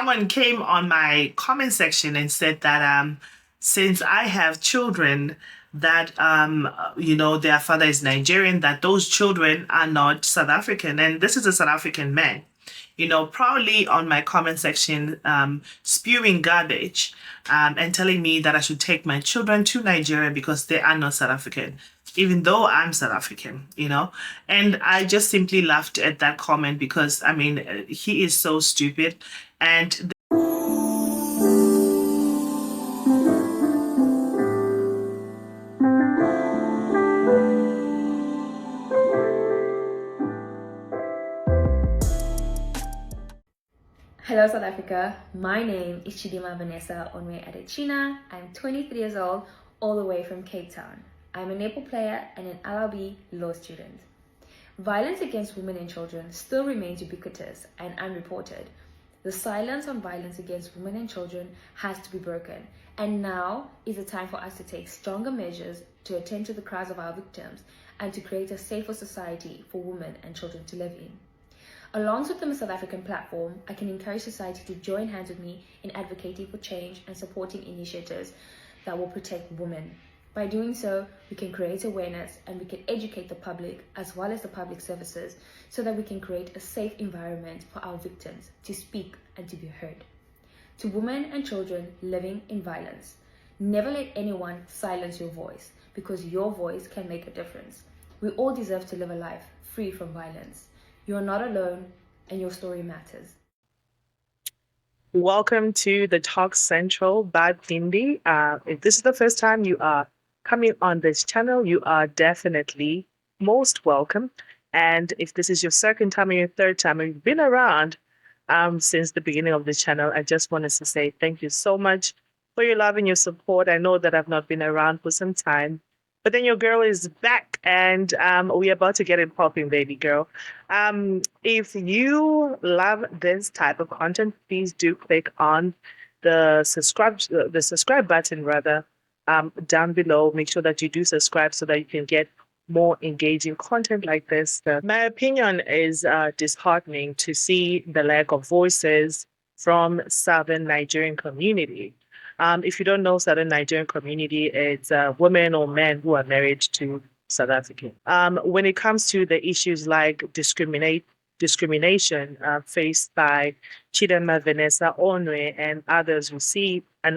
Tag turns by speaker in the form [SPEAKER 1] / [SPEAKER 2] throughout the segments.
[SPEAKER 1] Someone came on my comment section and said that since I have children that their father is Nigerian, that those children are not South African, and this is a South African man. Proudly on my comment section, spewing garbage and telling me that I should take my children to Nigeria because they are not South African, even though I'm South African. And I just simply laughed at that comment because, I mean, he is so stupid. And
[SPEAKER 2] Hello South Africa, my name is Chidimma Vanessa Onwe Adechina. I'm 23 years old, all the way from Cape Town. I'm a netball player and an LLB law student. Violence against women and children still remains ubiquitous and unreported. The silence on violence against women and children has to be broken, and now is the time for us to take stronger measures to attend to the cries of our victims and to create a safer society for women and children to live in. Alongside the South African platform, I can encourage society to join hands with me in advocating for change and supporting initiatives that will protect women. By doing so, we can create awareness and we can educate the public as well as the public services so that we can create a safe environment for our victims to speak and to be heard. To women and children living in violence, never let anyone silence your voice because your voice can make a difference. We all deserve to live a life free from violence. You are not alone, and your story matters.
[SPEAKER 1] welcome to the Talk Central by Bindi. If this is the first time you are coming on this channel, you are definitely most welcome. And if this is your second time or your third time, or you've been around since the beginning of this channel, I just wanted to say thank you so much for your love and your support. I know that I've not been around for some time, but then your girl is back, and we're about to get it popping, baby girl. If you love this type of content, please do click on the subscribe button rather down below. Make sure that you do subscribe so that you can get more engaging content like this. My opinion is disheartening to see the lack of voices from Southern Nigerian community. If you don't know Southern Nigerian community, it's women or men who are married to South African. When it comes to the issues like discrimination faced by Chidimma Vanessa Onwe and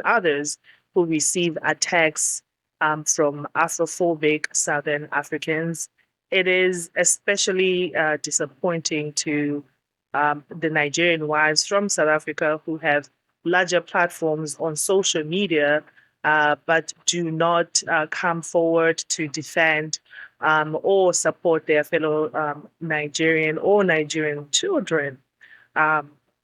[SPEAKER 1] others who receive attacks from Afrophobic Southern Africans, it is especially disappointing to the Nigerian wives from South Africa who have larger platforms on social media, but do not come forward to defend or support their fellow Nigerian children,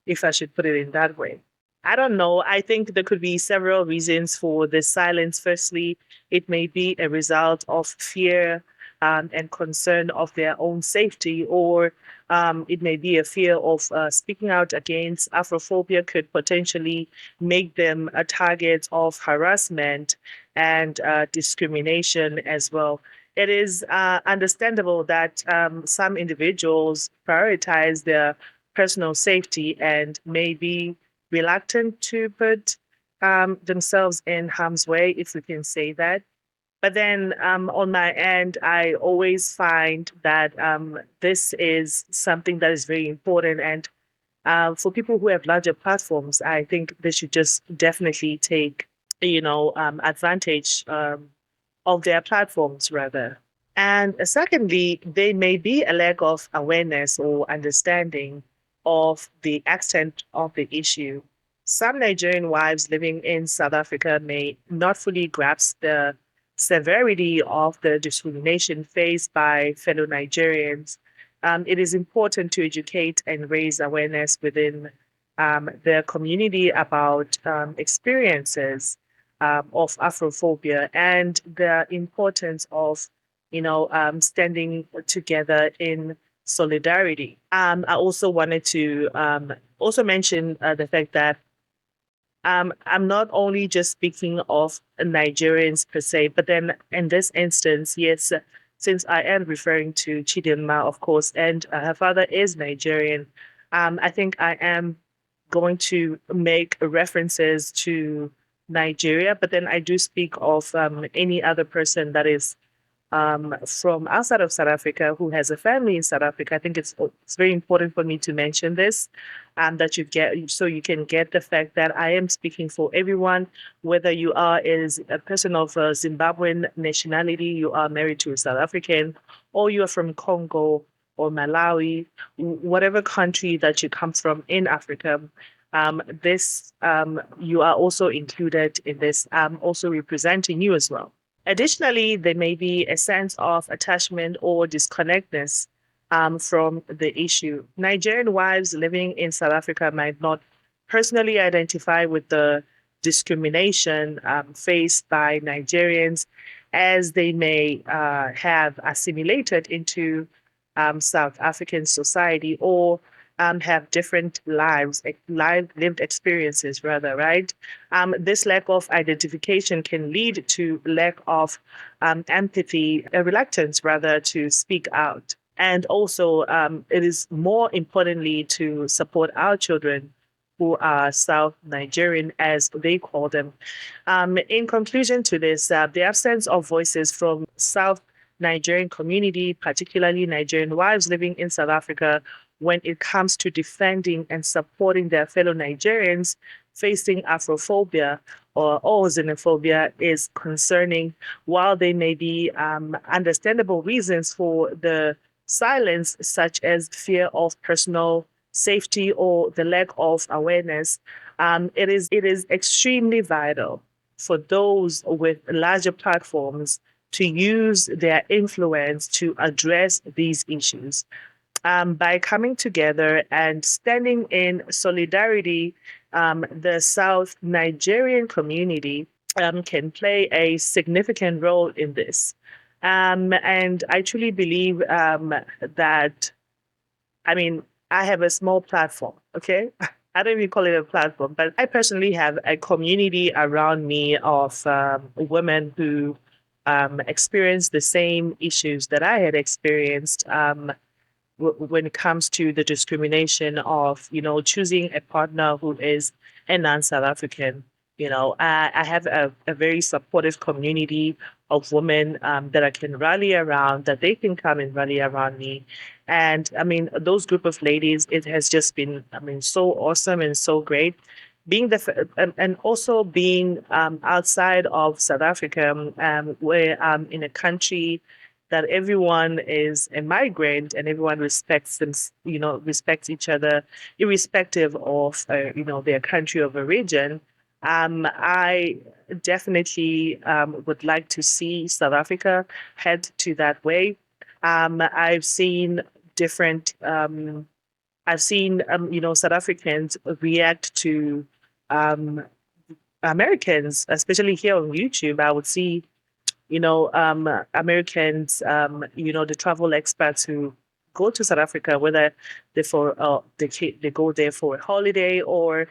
[SPEAKER 1] if I should put it in that way. I don't know. I think there could be several reasons for this silence. Firstly, it may be a result of fear and concern of their own safety, or it may be a fear of speaking out against Afrophobia could potentially make them a target of harassment and discrimination as well. It is understandable that some individuals prioritize their personal safety and may be reluctant to put themselves in harm's way, if we can say that. But then on my end, I always find that this is something that is very important. And for people who have larger platforms, I think they should just definitely take, advantage of their platforms rather. And secondly, there may be a lack of awareness or understanding of the extent of the issue. Some Nigerian wives living in South Africa may not fully grasp the severity of the discrimination faced by fellow Nigerians. It is important to educate and raise awareness within their community about experiences of Afrophobia and the importance of, standing together in solidarity. I also wanted to also mention the fact that I'm not only just speaking of Nigerians per se, but then in this instance, yes, since I am referring to Chidimma, of course, and her father is Nigerian, I think I am going to make references to Nigeria, but then I do speak of any other person that is from outside of South Africa who has a family in South Africa. I think it's very important for me to mention this, that you get so you can get the fact that I am speaking for everyone, whether you are is a person of Zimbabwean nationality, you are married to a South African, or you are from Congo or Malawi, whatever country that you come from in Africa. This you are also included in this. I'm also representing you as well. Additionally, there may be a sense of attachment or disconnectedness from the issue. Nigerian wives living in South Africa might not personally identify with the discrimination faced by Nigerians as they may have assimilated into South African society or have different lived experiences, rather, right? This lack of identification can lead to lack of empathy, a reluctance, rather, to speak out. And also, it is more importantly to support our children who are South Nigerian, as they call them. In conclusion to this, the absence of voices from South Nigerian community, particularly Nigerian wives living in South Africa, when it comes to defending and supporting their fellow Nigerians facing Afrophobia or xenophobia is concerning. While there may be understandable reasons for the silence, such as fear of personal safety or the lack of awareness, it is extremely vital for those with larger platforms to use their influence to address these issues. By coming together and standing in solidarity, the South Nigerian community can play a significant role in this. And I truly believe that, I mean, I have a small platform, okay? I don't even call it a platform, but I personally have a community around me of women who experience the same issues that I had experienced. When it comes to the discrimination of, choosing a partner who is a non-South African. I have a very supportive community of women that I can rally around, that they can come and rally around me. And I mean, those group of ladies, it has just been, I mean, so awesome and so great. Being and also being outside of South Africa, where I'm in a country that everyone is a migrant and everyone respects them, respects each other, irrespective of, their country of origin. I definitely would like to see South Africa head to that way. I've seen different, South Africans react to um, Americans, especially here on YouTube. I would see Americans, the travel experts who go to South Africa, whether they go there for a holiday or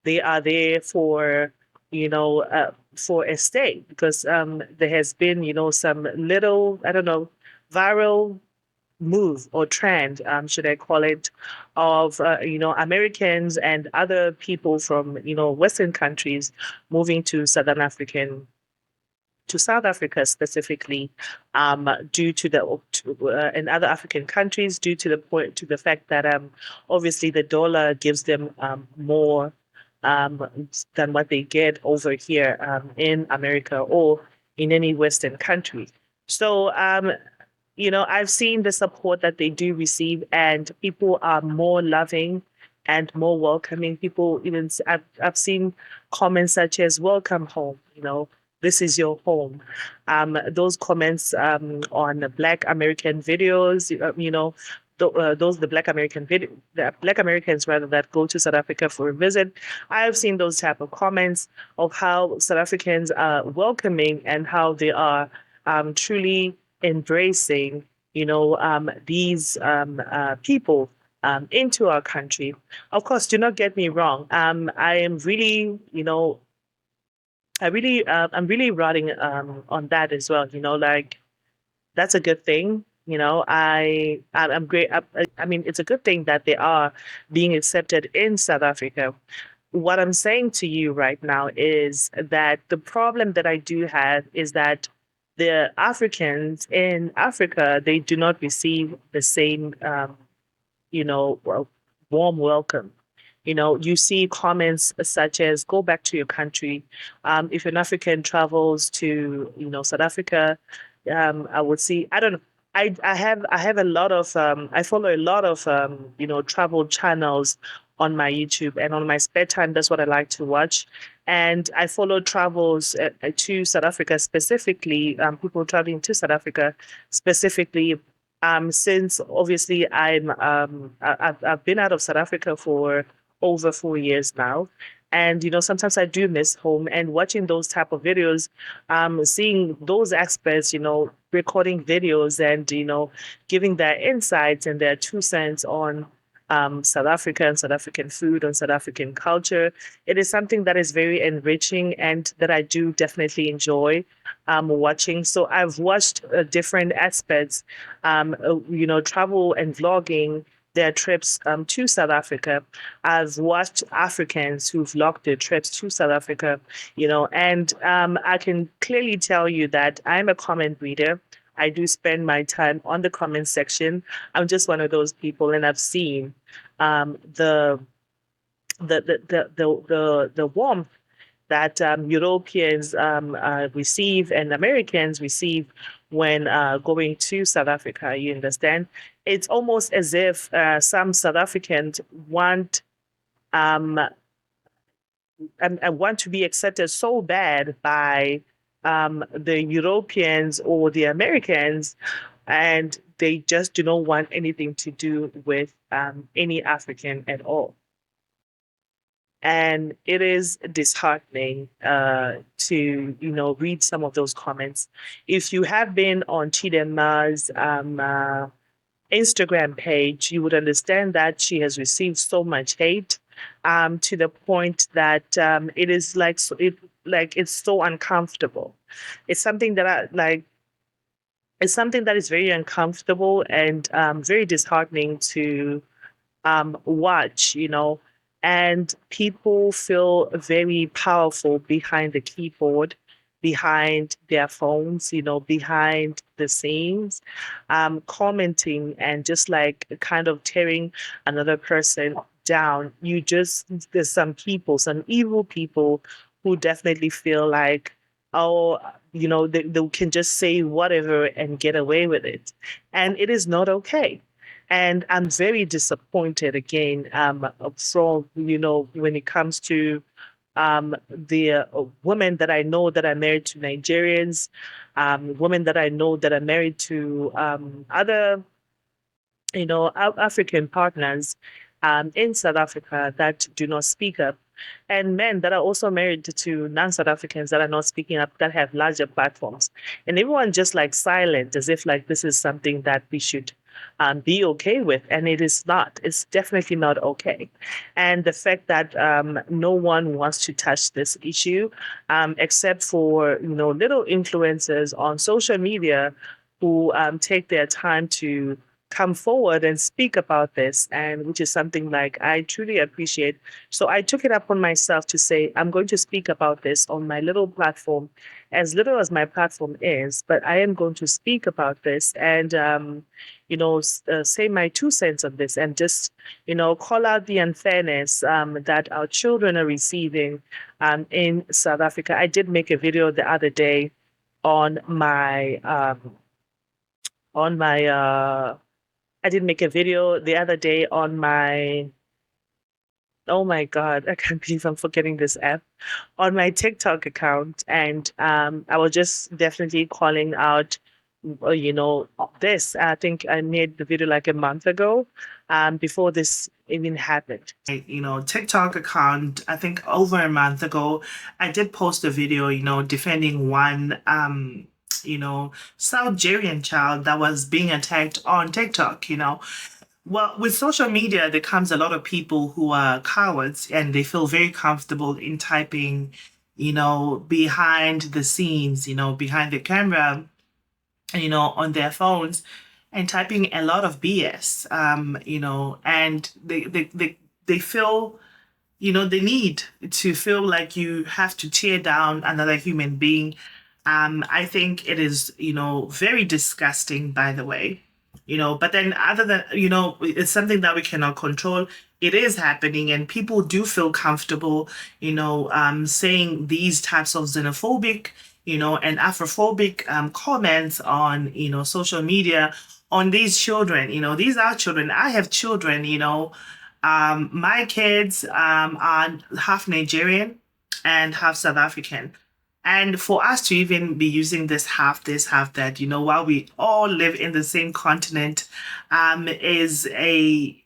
[SPEAKER 1] they are there for a stay, because there has been, some little, I don't know, viral move or trend, should I call it, of Americans and other people from Western countries moving to South Africa specifically, due to and other African countries, due to the fact that obviously the dollar gives them more than what they get over here in America or in any Western country. So I've seen the support that they do receive, and people are more loving and more welcoming. People even I've seen comments such as "Welcome home," this is your home. Those comments on the Black American videos, those the Black Americans rather that go to South Africa for a visit. I've seen those type of comments of how South Africans are welcoming and how they are truly embracing, these people into our country. Of course, do not get me wrong. I am really, I'm really riding on that as well. Like, that's a good thing. I'm great. I mean, it's a good thing that they are being accepted in South Africa. What I'm saying to you right now is that the problem that I do have is that the Africans in Africa, they do not receive the same warm welcome. You see comments such as "Go back to your country." If an African travels to, South Africa, I would see. I don't know. I have a lot of I follow a lot of travel channels on my YouTube, and on my spare time, that's what I like to watch. And I follow travels to South Africa specifically, people traveling to South Africa specifically, since obviously I've been out of South Africa for over 4 years now. And sometimes I do miss home, and watching those type of videos, seeing those experts, recording videos and giving their insights and their 2 cents on South Africa and South African food and South African culture. It is something that is very enriching and that I do definitely enjoy watching. So I've watched different aspects, travel and vlogging their trips to South Africa. I've watched Africans who've vlogged their trips to South Africa, and I can clearly tell you that I'm a comment reader. I do spend my time on the comment section. I'm just one of those people, and I've seen the the warmth that Europeans receive and Americans receive when going to South Africa. You understand? It's almost as if some South Africans um, want to be accepted so bad by the Europeans or the Americans, and they just do not want anything to do with any African at all. And it is disheartening to read some of those comments. If you have been on Chidimma's Instagram page, you would understand that she has received so much hate, to the point that it is like it's so uncomfortable. It's something that I like. It's something that is very uncomfortable and very disheartening to watch, and people feel very powerful behind the keyboard, behind their phones, behind the scenes, commenting and just like kind of tearing another person down. There's some people, some evil people who definitely feel like, oh, they can just say whatever and get away with it. And it is not okay. And I'm very disappointed again, from, when it comes to the women that I know that are married to Nigerians, women that I know that are married to other, African partners in South Africa that do not speak up, and men that are also married to non-South Africans that are not speaking up, that have larger platforms, and everyone just like silent, as if like this is something that we should be okay with, and it is not. It's definitely not okay. And the fact that no one wants to touch this issue, except for little influencers on social media who take their time to come forward and speak about this, and which is something like I truly appreciate. So I took it upon myself to say I'm going to speak about this on my little platform, as little as my platform is, but I am going to speak about this and say my 2 cents on this, and just call out the unfairness that our children are receiving in South Africa. I did make a video the other day on my on my I did make a video the other day on my, oh my God, I can't believe I'm forgetting this app, on my TikTok account. And I was just definitely calling out, this. I think I made the video like a month ago, before this even happened. TikTok account, I think over a month ago, I did post a video, defending one, South Nigerian child that was being attacked on TikTok. Well, with social media, there comes a lot of people who are cowards, and they feel very comfortable in typing, behind the scenes, behind the camera, on their phones. and typing a lot of BS, and they feel, the need to feel like you have to tear down another human being. I think it is, very disgusting, by the way. But then other than, it's something that we cannot control. It is happening, and people do feel comfortable, saying these types of xenophobic, and Afrophobic comments on, social media on these children. These are children. I have children, my kids are half Nigerian and half South African. And for us to even be using this, half that, while we all live in the same continent, is a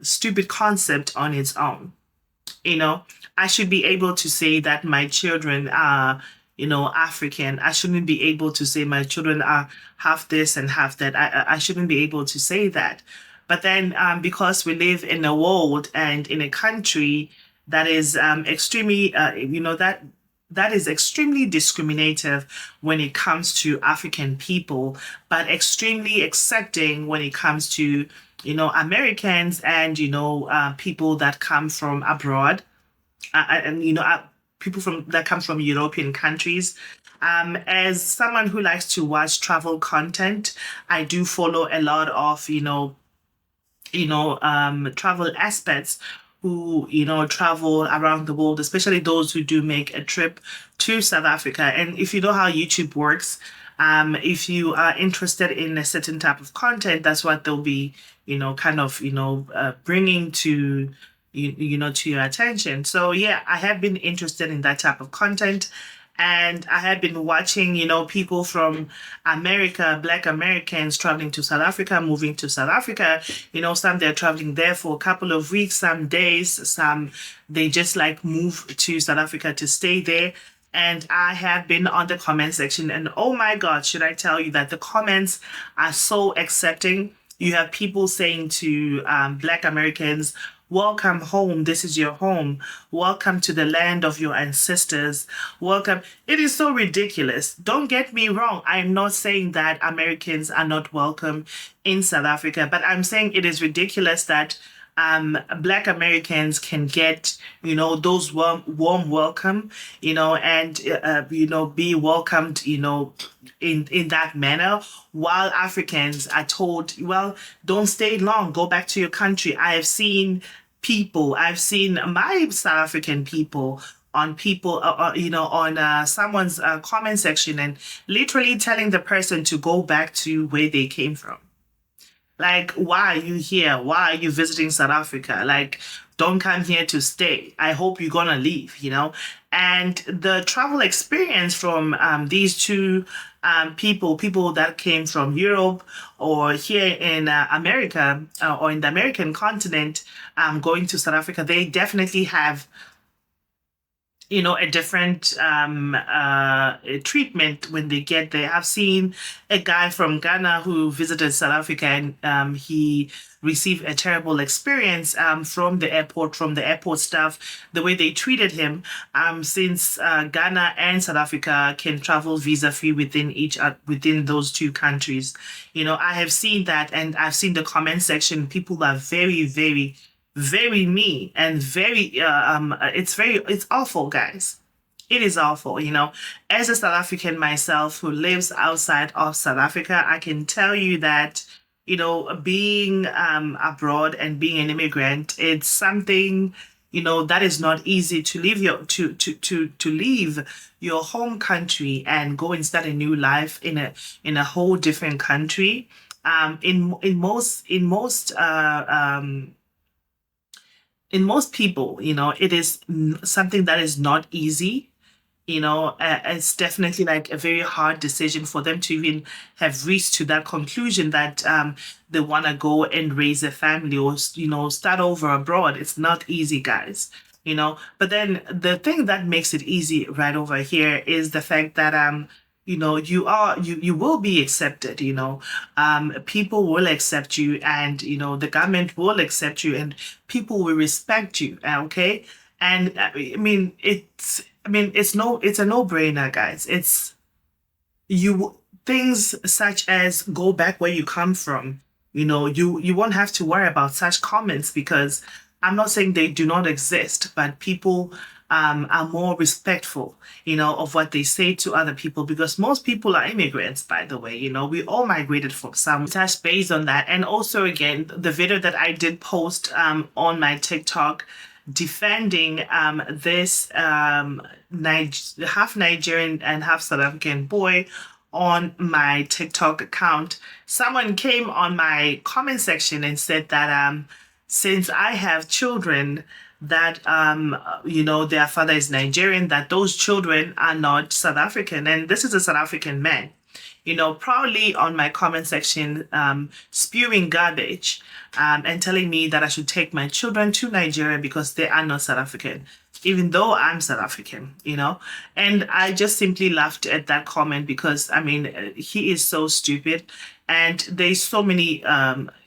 [SPEAKER 1] stupid concept on its own. you know I should be able to say that my children are, African. I shouldn't be able to say my children are half this and half that. I shouldn't be able to say that. But then, because we live in a world and in a country that is extremely, that is extremely discriminative when it comes to African people, but extremely accepting when it comes to, Americans and, people that come from abroad, and, people from that come from European countries. As someone who likes to watch travel content, I do follow a lot of, travel aspects who, travel around the world, especially those who do make a trip to South Africa. And if you know how YouTube works, if you are interested in a certain type of content, that's what they'll be, kind of, bringing to to your attention. So yeah, I have been interested in that type of content. And I have been watching, people from America, Black Americans traveling to South Africa, moving to South Africa. Some they're traveling there for a couple of weeks, some days, some they just like move to South Africa to stay there. And I have been on the comment section, and oh my God, should I tell you that the comments are so accepting? You have people saying to Black Americans, "Welcome home. This is your home. Welcome to the land of your ancestors. Welcome." It is so ridiculous. Don't get me wrong. I'm not saying that Americans are not welcome in South Africa, but I'm saying it is ridiculous that Black Americans can get, those warm welcome, and, be welcomed, in that manner, while Africans are told, well, don't stay long, go back to your country. I've seen my South African people on someone's comment section and literally telling the person to go back to where they came from. Like, why are you here? Why are you visiting South Africa? Like, don't come here to stay. I hope you're gonna leave. And the travel experience from these two people that came from Europe or here in America, or in the American continent, going to South Africa, they definitely have, a different treatment when they get there. I've seen a guy from Ghana who visited South Africa, and he received a terrible experience from the airport staff, the way they treated him, since Ghana and South Africa can travel visa-free within those two countries. I have seen that, and I've seen the comment section. People are very, very, very mean and very it's awful, guys. It is awful. As a South African myself who lives outside of South Africa, I can tell you that, being abroad and being an immigrant, it's something, that is not easy to leave to leave your home country and go and start a new life in a whole different country. In most people, it is something that is not easy. It's definitely like a very hard decision for them to even have reached to that conclusion that they want to go and raise a family or, start over abroad. It's not easy, guys. But then the thing that makes it easy right over here is the fact that you will be accepted. People will accept you, and the government will accept you, and people will respect you. Okay. And it's a no-brainer, guys. It's you things such as go back where you come from. You won't have to worry about such comments because I'm not saying they do not exist, but people are more respectful, of what they say to other people because most people are immigrants, by the way. We all migrated from some touch base on that. And also, again, the video that I did post on my TikTok defending this half Nigerian and half South African boy on my TikTok account. Someone came on my comment section and said that since I have children that their father is Nigerian, that those children are not South African, and this is a South African man, proudly on my comment section, spewing garbage, and telling me that I should take my children to Nigeria because they are not South African, even though I'm South African. And I just simply laughed at that comment because, I mean, he is so stupid. And there's so many,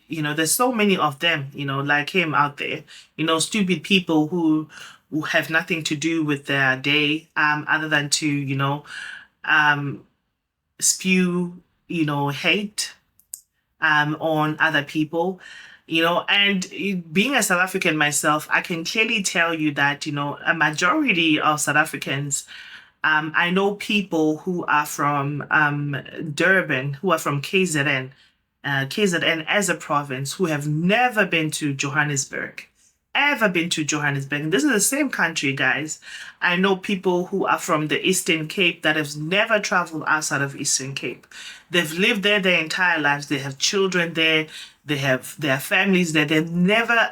[SPEAKER 1] there's so many of them, like him out there, stupid people who have nothing to do with their day, other than to, spew, hate on other people. And being a South African myself, I can clearly tell you that, a majority of South Africans, I know people who are from Durban, who are from KZN as a province, who have never been to Johannesburg, ever been to Johannesburg. And this is the same country, guys. I know people who are from the Eastern Cape that have never traveled outside of Eastern Cape. They've lived there their entire lives. They have children there. They have their families there. They've never,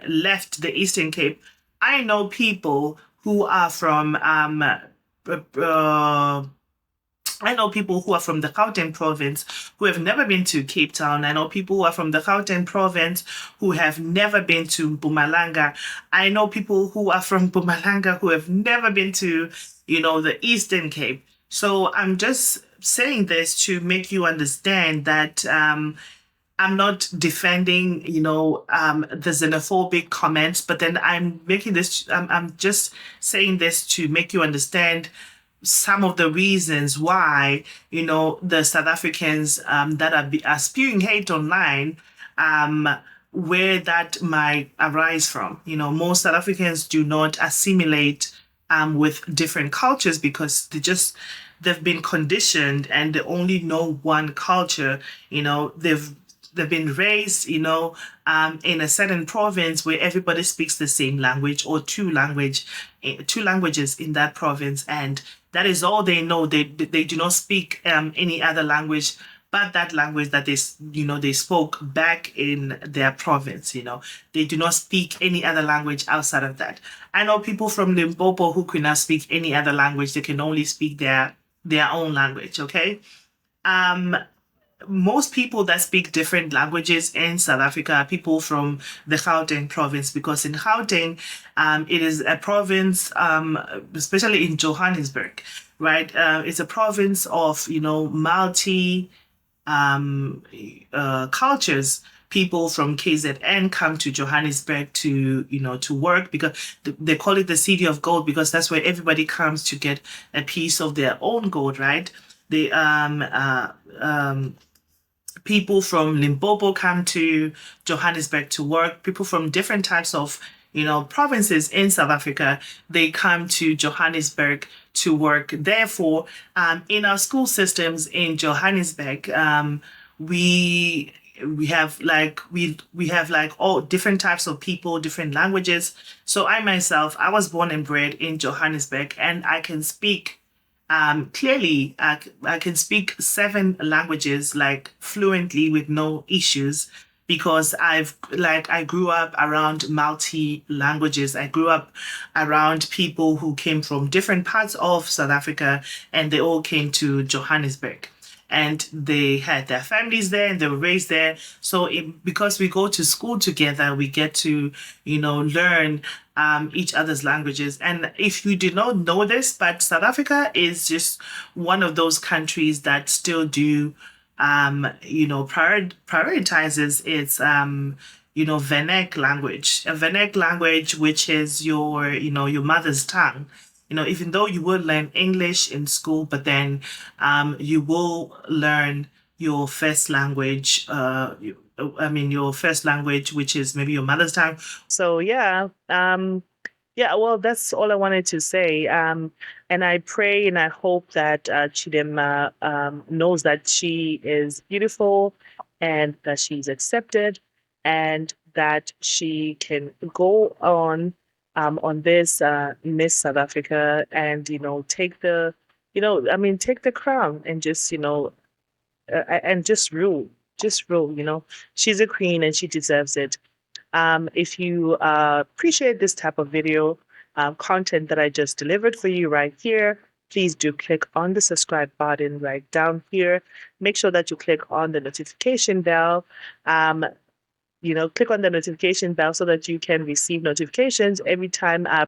[SPEAKER 1] left the Eastern Cape. I know people who are from I know people who are from the Gauteng province who have never been to Cape Town. I know people who are from the Gauteng province who have never been to Mpumalanga. I know people who are from Mpumalanga who have never been to, the Eastern Cape. So I'm just saying this to make you understand that I'm not defending, the xenophobic comments, but then I'm just saying this to make you understand some of the reasons why, the South Africans that are spewing hate online, where that might arise from. Most South Africans do not assimilate with different cultures because they've been conditioned and they only know one culture. They've been raised, in a certain province where everybody speaks the same language or two languages in that province, and that is all they know. They do not speak any other language but that language that they spoke back in their province. They do not speak any other language outside of that. I know people from Limpopo who cannot speak any other language. They can only speak their own language. Okay. Most people that speak different languages in South Africa are people from the Gauteng province, because in Gauteng, it is a province, especially in Johannesburg, right? It's a province of, multi cultures. People from KZN come to Johannesburg to work because they call it the city of gold, because that's where everybody comes to get a piece of their own gold, right? They people from Limpopo come to Johannesburg to work. People from different types of, provinces in South Africa, they come to Johannesburg to work. Therefore, in our school systems in Johannesburg, we have all different types of people, different languages. So I was born and bred in Johannesburg, and I can speak clearly. I can speak 7 languages fluently with no issues, because I grew up around multi languages. I grew up around people who came from different parts of South Africa, and they all came to Johannesburg. And they had their families there and they were raised there. So because we go to school together, we get to, learn each other's languages. And if you did not know this, but South Africa is just one of those countries that still do, prioritizes its, Venek language, a Venek language, which is your mother's tongue. even though you will learn English in school, but then you will learn your first language, your first language, which is maybe your mother's tongue. So yeah, well, that's all I wanted to say. And I pray and I hope that Chidimma knows that she is beautiful and that she's accepted and that she can go on this Miss South Africa and, take take the crown and just, and just rule, She's a queen and she deserves it. If you appreciate this type of video content that I just delivered for you right here, please do click on the subscribe button right down here. Make sure that you click on the notification bell. Click on the notification bell so that you can receive notifications every time I